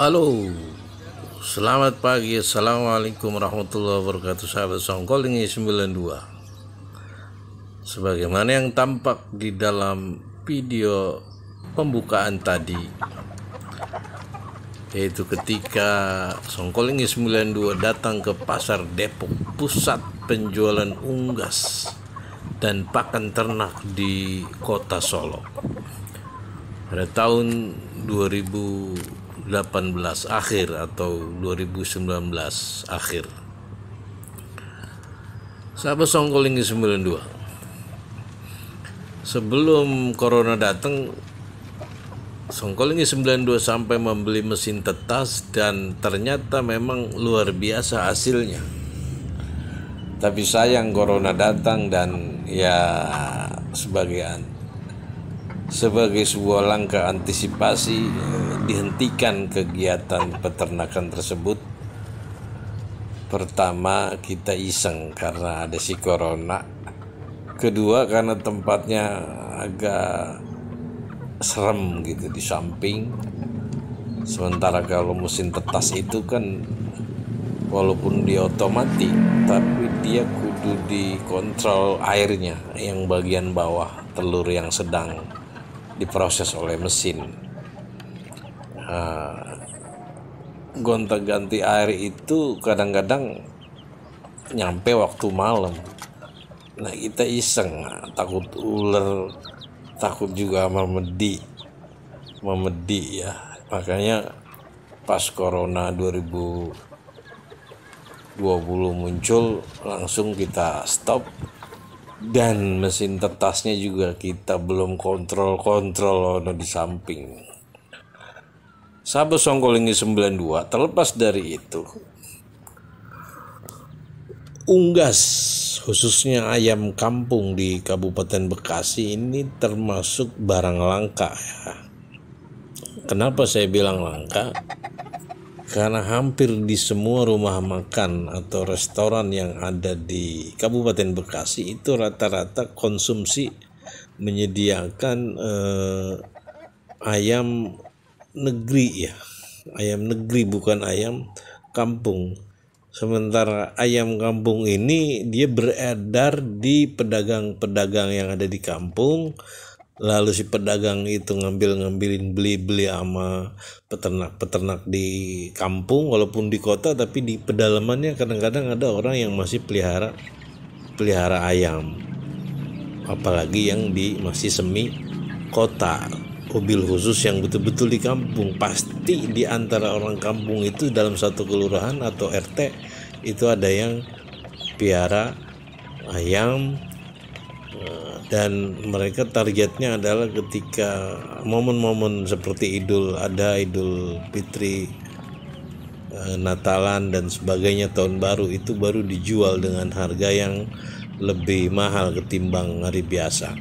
Halo, selamat pagi. Assalamualaikum warahmatullahi wabarakatuh. Sahabat Songkoling 92. Sebagaimana yang tampak di dalam video pembukaan tadi, yaitu ketika Songkoling 92 datang ke pasar Depok, pusat penjualan unggas dan pakan ternak di kota Solo, pada tahun 2018 akhir atau 2019 akhir. Sahabat Songkoling 92, sebelum corona datang, Songkoling 92 sampai membeli mesin tetas dan ternyata memang luar biasa hasilnya. Tapi sayang corona datang dan ya sebagai sebuah langkah antisipasi dihentikan kegiatan peternakan tersebut. Pertama, kita iseng karena ada si corona. Kedua, karena tempatnya agak serem gitu di samping. Sementara kalau mesin tetas itu kan walaupun dia otomatis, tapi dia kudu dikontrol airnya yang bagian bawah telur yang sedang diproses oleh mesin. Gonta-ganti air itu kadang-kadang nyampe waktu malam. Nah, kita iseng, takut ular, takut juga memedi ya. Makanya pas corona 2020 muncul, langsung kita stop. Dan mesin tetasnya juga kita belum kontrol di samping. Sahabat Songkoling 92, terlepas dari itu, unggas khususnya ayam kampung di Kabupaten Bekasi ini termasuk barang langka ya. Kenapa saya bilang langka? Karena hampir di semua rumah makan atau restoran yang ada di Kabupaten Bekasi itu rata-rata konsumsi menyediakan ayam negeri ya. Ayam negeri, bukan ayam kampung. Sementara ayam kampung ini dia beredar di pedagang-pedagang yang ada di kampung. Lalu si pedagang itu ngambilin beli sama peternak di kampung, walaupun di kota, tapi di pedalamannya kadang-kadang ada orang yang masih pelihara ayam, apalagi yang masih semi kota, mobil khusus yang betul-betul di kampung. Pasti di antara orang kampung itu dalam satu kelurahan atau RT itu ada yang pelihara ayam. Dan mereka targetnya adalah ketika momen-momen seperti Idul Fitri, Natalan dan sebagainya, tahun baru, itu baru dijual dengan harga yang lebih mahal ketimbang hari biasa.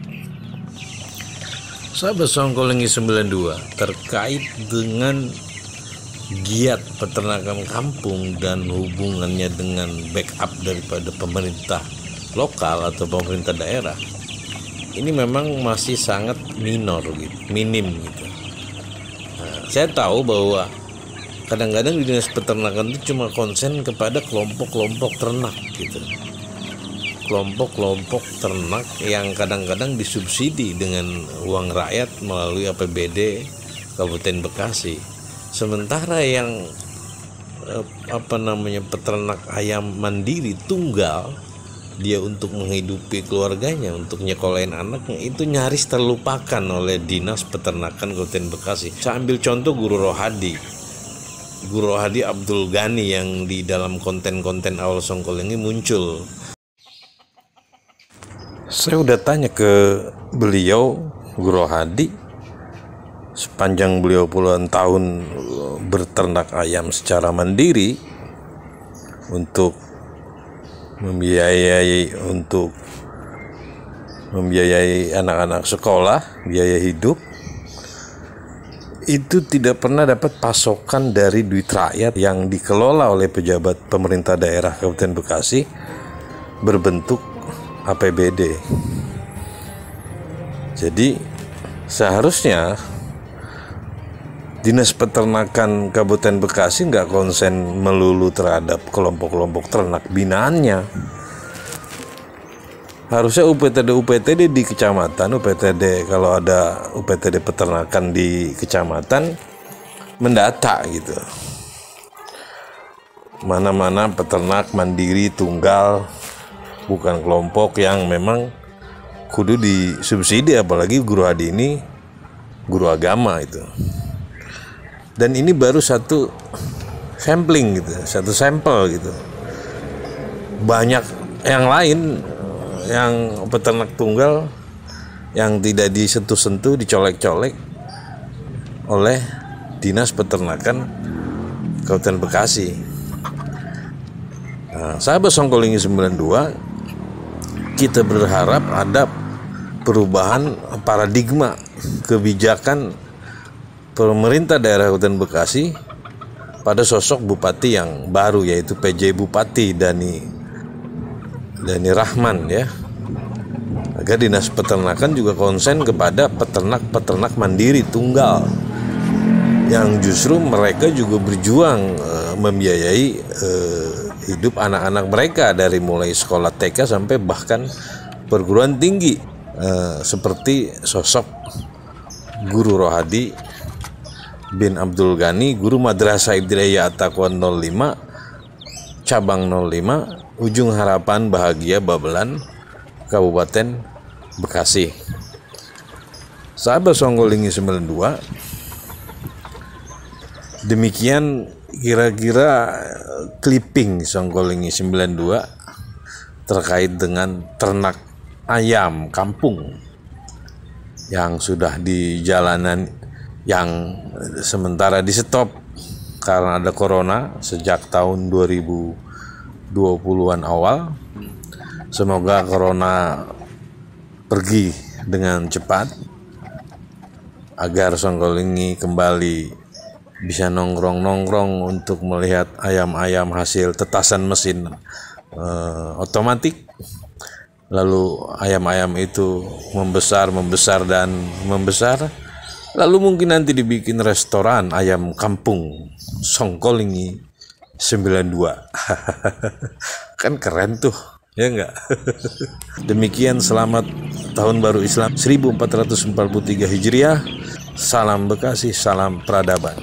Sahabat Songkoling 92, terkait dengan giat peternakan kampung dan hubungannya dengan backup daripada pemerintah lokal atau pemerintah daerah, ini memang masih sangat minim gitu. Nah, saya tahu bahwa kadang-kadang di dinas peternakan itu cuma konsen kepada kelompok-kelompok ternak gitu. Kelompok-kelompok ternak yang kadang-kadang disubsidi dengan uang rakyat melalui APBD Kabupaten Bekasi. Sementara yang peternak ayam mandiri tunggal, dia untuk menghidupi keluarganya, untuk nyekolahin anaknya, itu nyaris terlupakan oleh Dinas Peternakan Kabupaten Bekasi. Saya ambil contoh Guru Rohadi Abdul Ghani yang di dalam konten-konten awal Songkoling ini muncul. Saya udah tanya ke beliau, Guru Rohadi, sepanjang beliau puluhan tahun berternak ayam secara mandiri untuk membiayai anak-anak sekolah, biaya hidup, itu tidak pernah dapat pasokan dari duit rakyat yang dikelola oleh pejabat pemerintah daerah Kabupaten Bekasi berbentuk APBD. Jadi seharusnya Dinas Peternakan Kabupaten Bekasi nggak konsen melulu terhadap kelompok-kelompok ternak binaannya. Harusnya UPTD di kecamatan, UPTD kalau ada UPTD peternakan di kecamatan mendata gitu. Mana-mana peternak mandiri tunggal, bukan kelompok yang memang kudu disubsidi, apalagi guru hadi ini guru agama itu. Dan ini baru satu sampling gitu, satu sampel gitu. Banyak yang lain yang peternak tunggal yang tidak disentuh-sentuh, dicolek-colek oleh Dinas Peternakan Kabupaten Bekasi. Nah, sahabat Songkolingi 92, kita berharap ada perubahan paradigma kebijakan pemerintah daerah Kabupaten Bekasi pada sosok bupati yang baru, yaitu PJ Bupati Dani Rahman ya, agar Dinas Peternakan juga konsen kepada peternak mandiri tunggal yang justru mereka juga berjuang membiayai hidup anak-anak mereka dari mulai sekolah TK sampai bahkan perguruan tinggi, seperti sosok Guru Rohadi bin Abdul Ghani, Guru Madrasah Ibtidaiyah At-Taqwa 05 Cabang 05 Ujung Harapan Bahagia Babelan, Kabupaten Bekasi. Sahabat Songkolingi 92, demikian kira-kira clipping Songkolingi 92 terkait dengan ternak ayam kampung yang sudah di jalanan, yang sementara di stop karena ada corona sejak tahun 2020-an awal. Semoga corona pergi dengan cepat agar Songkolingi kembali bisa nongkrong untuk melihat ayam-ayam hasil tetasan mesin otomatik. Lalu ayam-ayam itu membesar dan membesar. Lalu mungkin nanti dibikin restoran ayam kampung Songkolingi 92. Kan keren tuh, ya enggak? Demikian, selamat Tahun Baru Islam 1443 Hijriah. Salam Bekasi, salam peradaban.